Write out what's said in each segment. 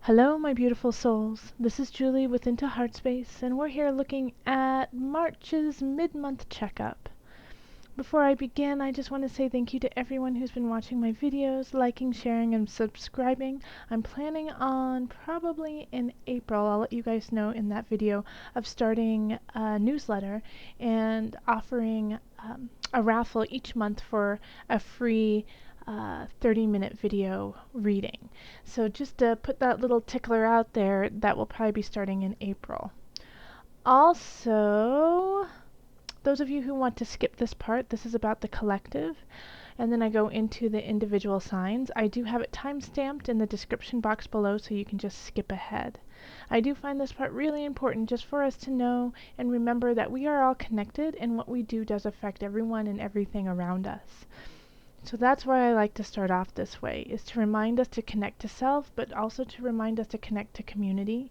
Hello, my beautiful souls. This is Julie with Heartspace, and we're here looking at March's mid-month checkup. Before I begin, I just want to say thank you to everyone who's been watching my videos, liking, sharing, and subscribing. I'm planning on probably in April, I'll let you guys know in that video, of starting a newsletter and offering a raffle each month for a free 30-minute video reading. So just to put that little tickler out there, that will probably be starting in April. Also, those of you who want to skip this part, this is about the collective, and then I go into the individual signs. I do have it time-stamped in the description box below, so you can just skip ahead. I do find this part really important just for us to know and remember that we are all connected, and what we do does affect everyone and everything around us. So that's why I like to start off this way, is to remind us to connect to self, but also to remind us to connect to community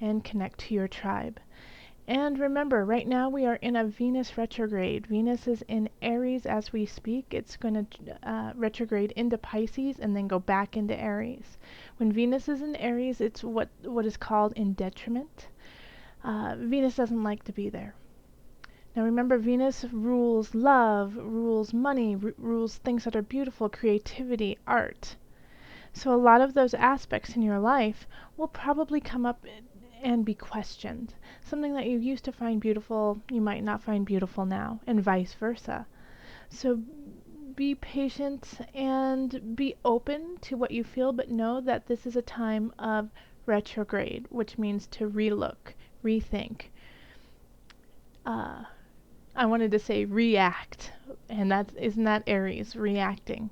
and connect to your tribe. And remember, right now we are in a Venus retrograde. Venus is in Aries as we speak. It's going to retrograde into Pisces and then go back into Aries. When Venus is in Aries, it's what is called in detriment. Venus doesn't like to be there. Now remember, Venus rules love, rules money, rules things that are beautiful, creativity, art. So a lot of those aspects in your life will probably come up and be questioned. Something that you used to find beautiful, you might not find beautiful now, and vice versa. So be patient and be open to what you feel, but know that this is a time of retrograde, which means to relook, rethink. I wanted to say react, and isn't that Aries, reacting?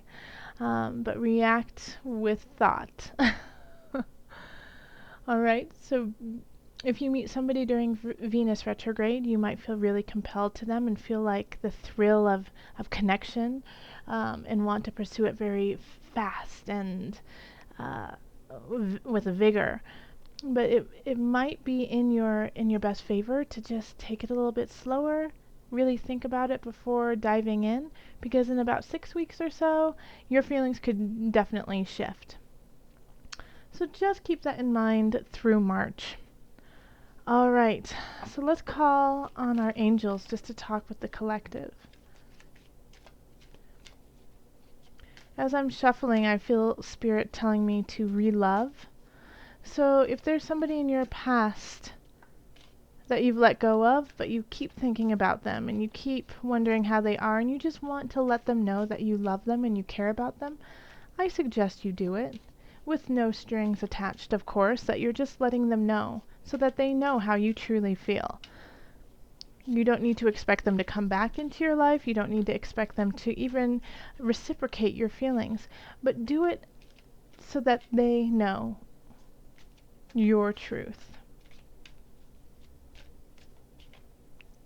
But react with thought. Alright, so if you meet somebody during Venus retrograde, you might feel really compelled to them and feel like the thrill of connection, and want to pursue it very fast and with vigor. But it might be in your best favor to just take it a little bit slower, really think about it before diving in, because in about 6 weeks or so, your feelings could definitely shift. So just keep that in mind through March. Alright, so let's call on our angels just to talk with the collective. As I'm shuffling, I feel Spirit telling me to re-love. So if there's somebody in your past that you've let go of, but you keep thinking about them and you keep wondering how they are, and you just want to let them know that you love them and you care about them, I suggest you do it. With no strings attached, of course, that you're just letting them know, so that they know how you truly feel. You don't need to expect them to come back into your life. You don't need to expect them to even reciprocate your feelings. But do it so that they know your truth.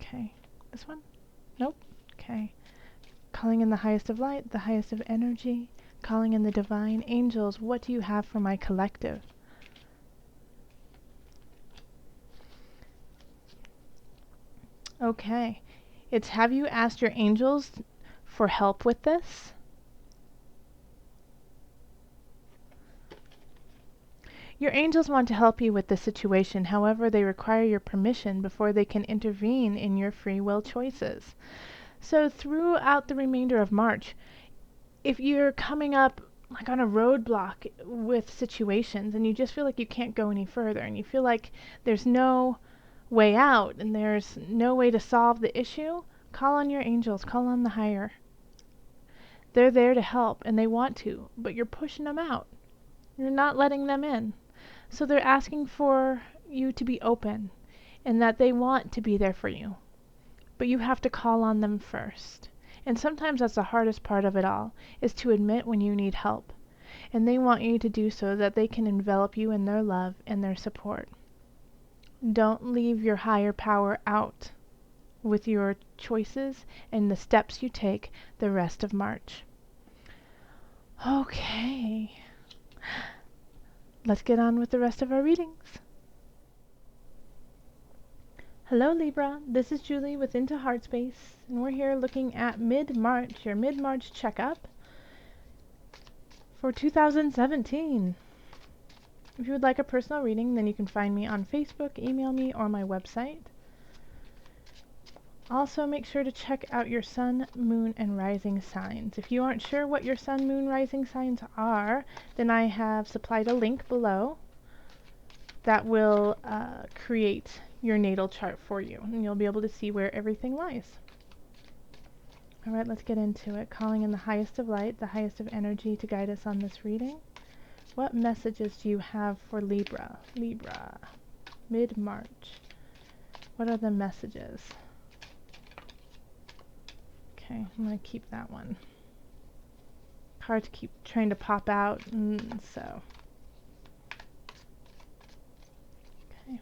Okay, this one? Nope. Okay. Calling in the highest of light, the highest of energy, calling in the divine angels. What do you have for my collective? Okay. It's, have you asked your angels for help with this? Your angels want to help you with the situation. However, they require your permission before they can intervene in your free will choices. So throughout the remainder of March, if you're coming up like on a roadblock with situations and you just feel like you can't go any further and you feel like there's no way out and there's no way to solve the issue, call on your angels, call on the higher. They're there to help and they want to, but you're pushing them out. You're not letting them in. So they're asking for you to be open and that they want to be there for you. But you have to call on them first. And sometimes that's the hardest part of it all, is to admit when you need help. And they want you to do so that they can envelop you in their love and their support. Don't leave your higher power out with your choices and the steps you take the rest of March. Okay. Let's get on with the rest of our readings. Hello Libra, this is Julie with Heartspace, and we're here looking at mid-March, your mid-March checkup for 2017. If you would like a personal reading, then you can find me on Facebook, email me, or my website. Also, make sure to check out your sun, moon, and rising signs. If you aren't sure what your sun, moon, rising signs are, then I have supplied a link below that will create your natal chart for you, and you'll be able to see where everything lies. All right, let's get into it. Calling in the highest of light, the highest of energy to guide us on this reading. What messages do you have for Libra? Libra, mid-March. What are the messages? Okay, I'm going to keep that one. Cards keep trying to pop out, so. Okay.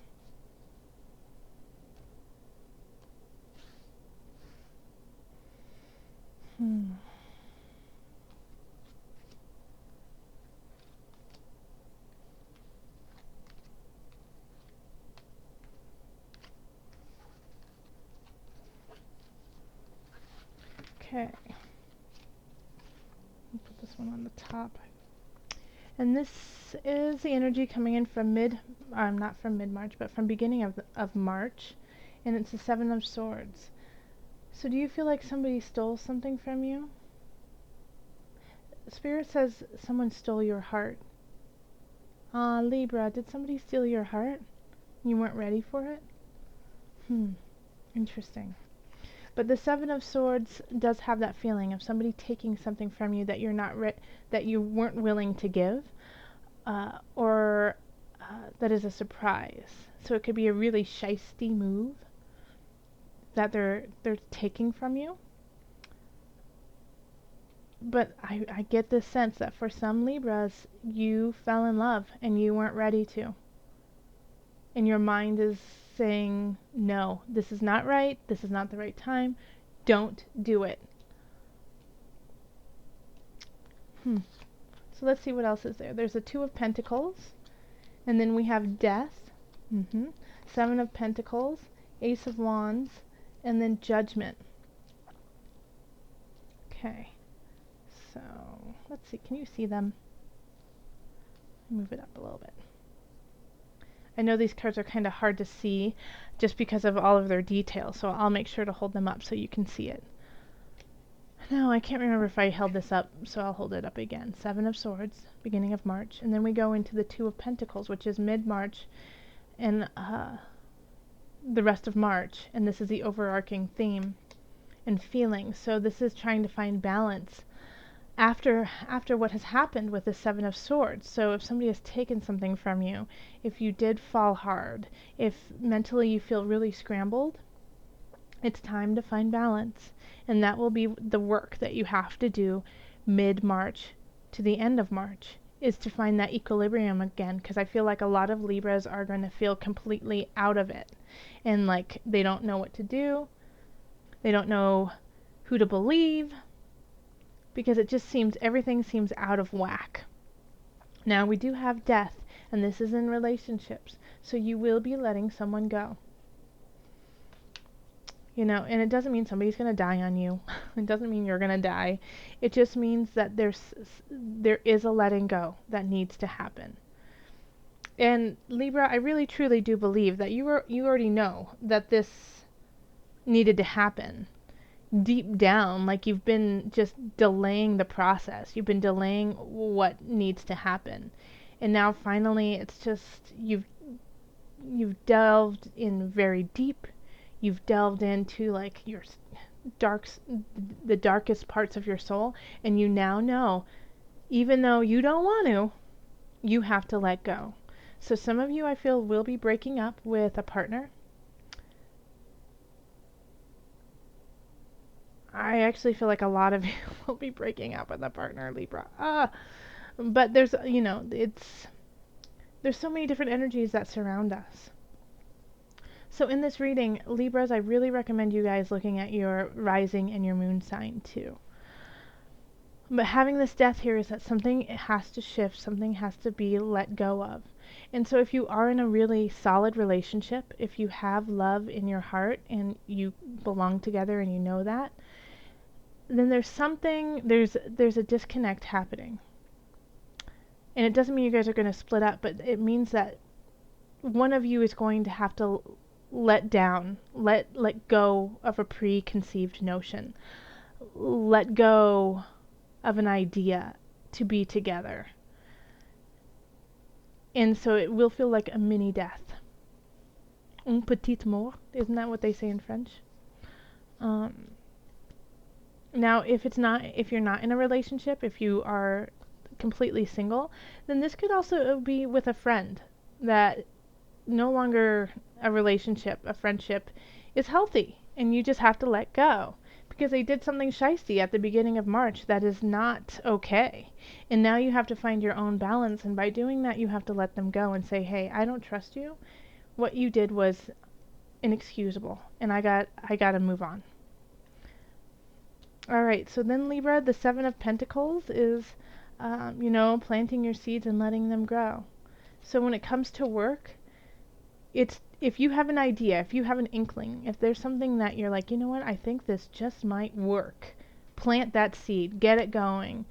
Okay. Put this one on the top. And this is the energy coming in from not from mid-March, but from beginning of March. And it's the Seven of Swords. So do you feel like somebody stole something from you? Spirit says someone stole your heart. Libra, did somebody steal your heart? You weren't ready for it? Interesting. But the Seven of Swords does have that feeling of somebody taking something from you that you're not that you weren't willing to give, or that is a surprise. So it could be a really shisty move that they're taking from you. But I get this sense that for some Libras, you fell in love and you weren't ready to. And your mind is saying, no, this is not right. This is not the right time. Don't do it. So let's see what else is there. There's a Two of Pentacles. And then we have Death. Seven of Pentacles. Ace of Wands. And then Judgment. Okay. So let's see. Can you see them? Move it up a little bit. I know these cards are kind of hard to see just because of all of their details, so I'll make sure to hold them up so you can see it. No, I can't remember if I held this up, so I'll hold it up again. Seven of Swords, beginning of March, and then we go into the Two of Pentacles, which is mid-March, and the rest of March, and this is the overarching theme and feeling. So this is trying to find balance after what has happened with the Seven of Swords. So if somebody has taken something from you, if you did fall hard, if mentally you feel really scrambled, it's time to find balance. And that will be the work that you have to do mid-March to the end of March, is to find that equilibrium again, because I feel like a lot of Libras are going to feel completely out of it. And like they don't know what to do. They don't know who to believe, because it just seems, everything seems out of whack. Now we do have Death, and this is in relationships, so you will be letting someone go. You know, and it doesn't mean somebody's going to die on you. It doesn't mean you're going to die. It just means that there is a letting go that needs to happen. And Libra, I really truly do believe that you already know that this needed to happen. Deep down, like you've been just delaying the process. You've been delaying what needs to happen. And now finally it's just you've delved in very deep. You've delved into like the darkest parts of your soul, and you now know, even though you don't want to, you have to let go. So some of you, I feel, will be breaking up with a partner. I actually feel like a lot of you will be breaking up with a partner, Libra. But there's, there's so many different energies that surround us. So in this reading, Libras, I really recommend you guys looking at your rising and your moon sign too. But having this Death here is that something has to shift, something has to be let go of. And so if you are in a really solid relationship, if you have love in your heart and you belong together and you know that, then there's a disconnect happening. And it doesn't mean you guys are going to split up, but it means that one of you is going to have to let go of a preconceived notion. Let go of an idea to be together. And so it will feel like a mini death. Un petit mort, isn't that what they say in French? Now, if you're not in a relationship, if you are completely single, then this could also be with a friend that no longer a relationship, a friendship is healthy, and you just have to let go because they did something shisty at the beginning of March that is not okay. And now you have to find your own balance, and by doing that you have to let them go and say, hey, I don't trust you. What you did was inexcusable, and I got to move on. All right, so then Libra, the Seven of Pentacles is, planting your seeds and letting them grow. So when it comes to work, it's if you have an idea, if you have an inkling, if there's something that you're like, you know what, I think this just might work, plant that seed, get it going.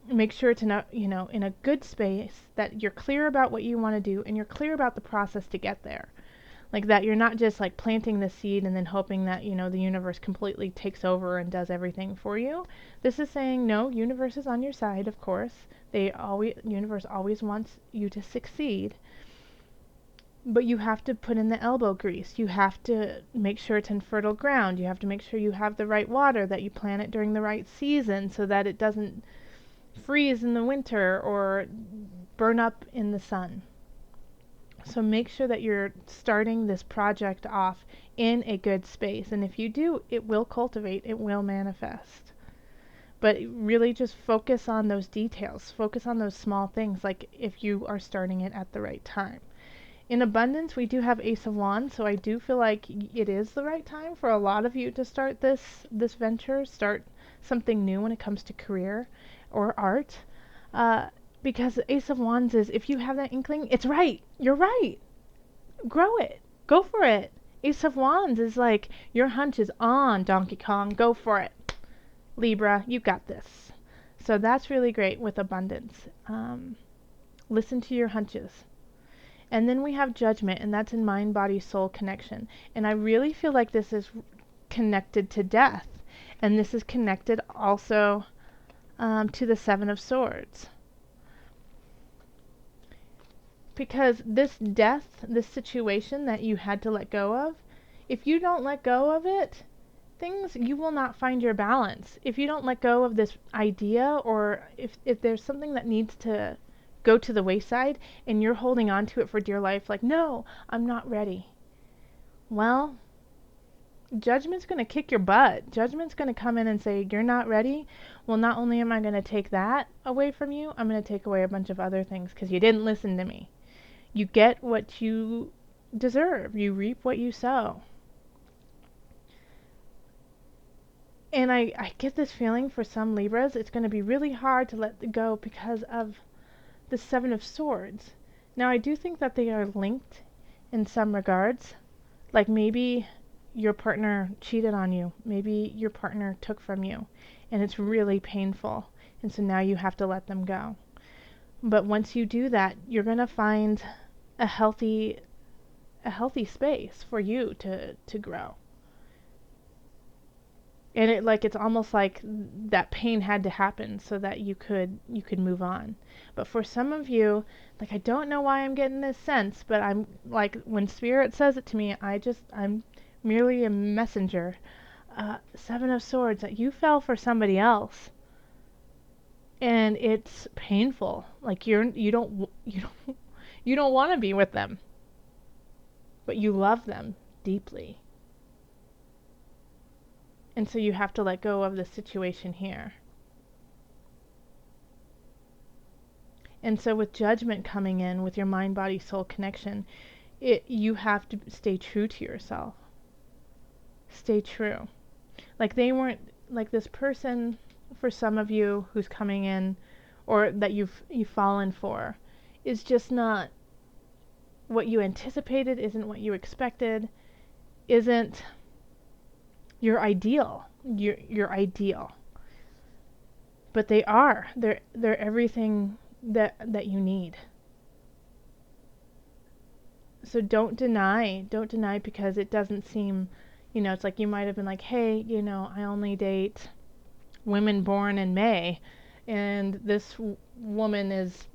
Make sure it's in a good space, that you're clear about what you want to do and you're clear about the process to get there. Like that you're not just like planting the seed and then hoping that, the universe completely takes over and does everything for you. This is saying, no, universe is on your side, of course. Universe always wants you to succeed. But you have to put in the elbow grease. You have to make sure it's in fertile ground. You have to make sure you have the right water, that you plant it during the right season so that it doesn't freeze in the winter or burn up in the sun. So make sure that you're starting this project off in a good space. And if you do, it will cultivate, it will manifest. But really just focus on those details. Focus on those small things, like if you are starting it at the right time. In abundance, we do have Ace of Wands, so I do feel like it is the right time for a lot of you to start this venture, start something new when it comes to career or art. Because Ace of Wands is, if you have that inkling, it's right. You're right. Grow it. Go for it. Ace of Wands is like, your hunch is on, Donkey Kong. Go for it. Libra, you got this. So that's really great with abundance. Listen to your hunches. And then we have Judgment, and that's in mind, body, soul connection. And I really feel like this is connected to death. And this is connected also to the Seven of Swords. Because this death, this situation that you had to let go of, if you don't let go of it, you will not find your balance. If you don't let go of this idea, or if there's something that needs to go to the wayside and you're holding on to it for dear life, like, no, I'm not ready. Well, Judgment's going to kick your butt. Judgment's going to come in and say, you're not ready. Well, not only am I going to take that away from you, I'm going to take away a bunch of other things because you didn't listen to me. You get what you deserve. You reap what you sow. And I get this feeling for some Libras, it's going to be really hard to let go because of the Seven of Swords. Now, I do think that they are linked in some regards. Like maybe your partner cheated on you. Maybe your partner took from you. And it's really painful. And so now you have to let them go. But once you do that, you're going to find a healthy space for you to grow. And it's almost like that pain had to happen so that you could move on. But for some of you, like, I don't know why I'm getting this sense, but I'm like, when Spirit says it to me, I'm merely a messenger. Seven of Swords, that you fell for somebody else, and it's painful. Like you don't want to be with them, but you love them deeply. And so you have to let go of the situation here. And so with Judgment coming in, with your mind, body, soul connection, you have to stay true to yourself. Stay true. Like they weren't, like this person, for some of you who's coming in, or that you've fallen for, is just not what you anticipated, isn't what you expected, isn't your ideal. Your ideal. But they are. They're everything that you need. So don't deny because it doesn't seem, it's like you might have been like, hey, I only date women born in May, and this woman is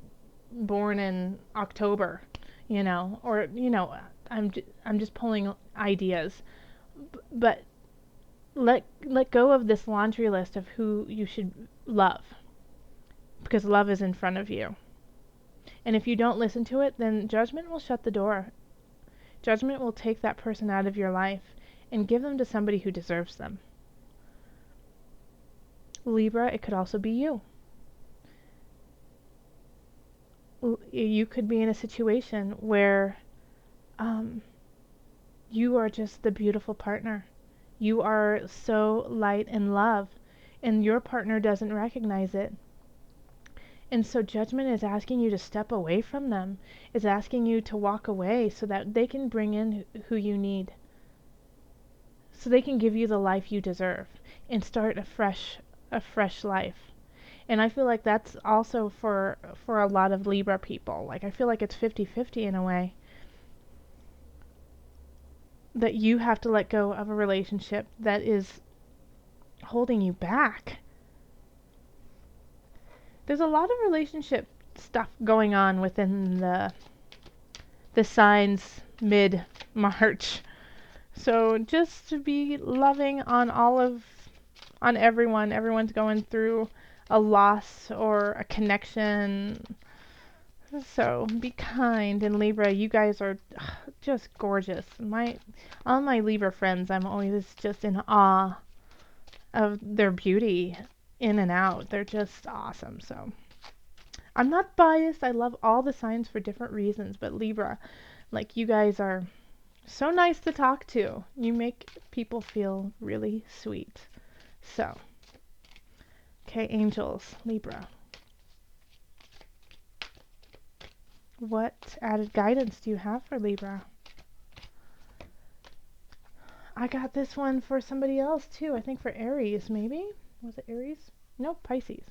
born in October, or I'm just pulling ideas, but let go of this laundry list of who you should love, because love is in front of you. And if you don't listen to it, then judgment will shut the door. Judgment will take that person out of your life and give them to somebody who deserves them. Libra, it could also be you. You could be in a situation where you are just the beautiful partner. You are so light and love, and your partner doesn't recognize it. And so judgment is asking you to step away from them. It's asking you to walk away so that they can bring in who you need. So they can give you the life you deserve and start a fresh life. And I feel like that's also for a lot of Libra people. Like, I feel like it's 50-50 in a way. That you have to let go of a relationship that is holding you back. There's a lot of relationship stuff going on within the signs mid-March. So just to be loving on on everyone. Everyone's going through a loss or a connection. So be kind. And Libra, you guys are just gorgeous. All my Libra friends, I'm always just in awe of their beauty in and out. They're just awesome. So I'm not biased. I love all the signs for different reasons, but Libra, like, you guys are so nice to talk to. You make people feel really sweet. So, okay, angels, Libra. What added guidance do you have for Libra? I got this one for somebody else too. I think for Aries, maybe? Was it Aries? Nope, Pisces.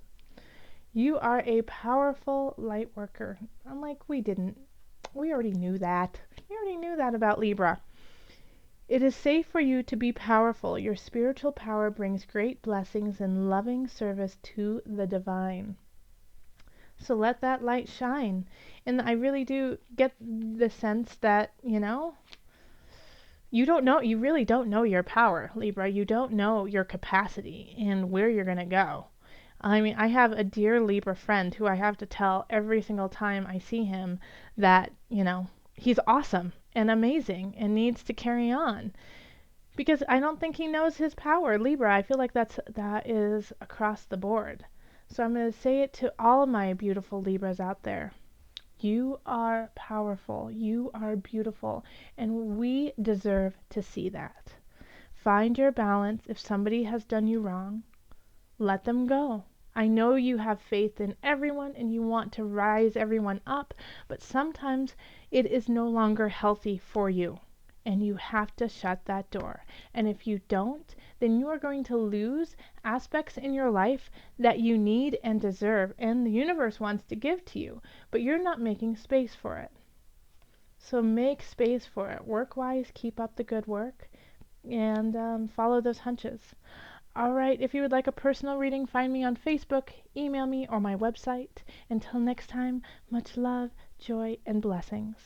You are a powerful light worker. I'm like, we already knew that. We already knew that about Libra. It is safe for you to be powerful. Your spiritual power brings great blessings and loving service to the divine. So let that light shine. And I really do get the sense that, you really don't know your power, Libra. You don't know your capacity and where you're going to go. I mean, I have a dear Libra friend who I have to tell every single time I see him that, he's awesome and amazing and needs to carry on. Because I don't think he knows his power. Libra, I feel like that is across the board. So I'm going to say it to all of my beautiful Libras out there. You are powerful. You are beautiful. And we deserve to see that. Find your balance. If somebody has done you wrong, let them go. I know you have faith in everyone and you want to rise everyone up, but sometimes it is no longer healthy for you. And you have to shut that door. And if you don't, then you are going to lose aspects in your life that you need and deserve, and the universe wants to give to you, but you're not making space for it. So make space for it. Work-wise, keep up the good work, and follow those hunches. All right, if you would like a personal reading, find me on Facebook, email me, or my website. Until next time, much love, joy, and blessings.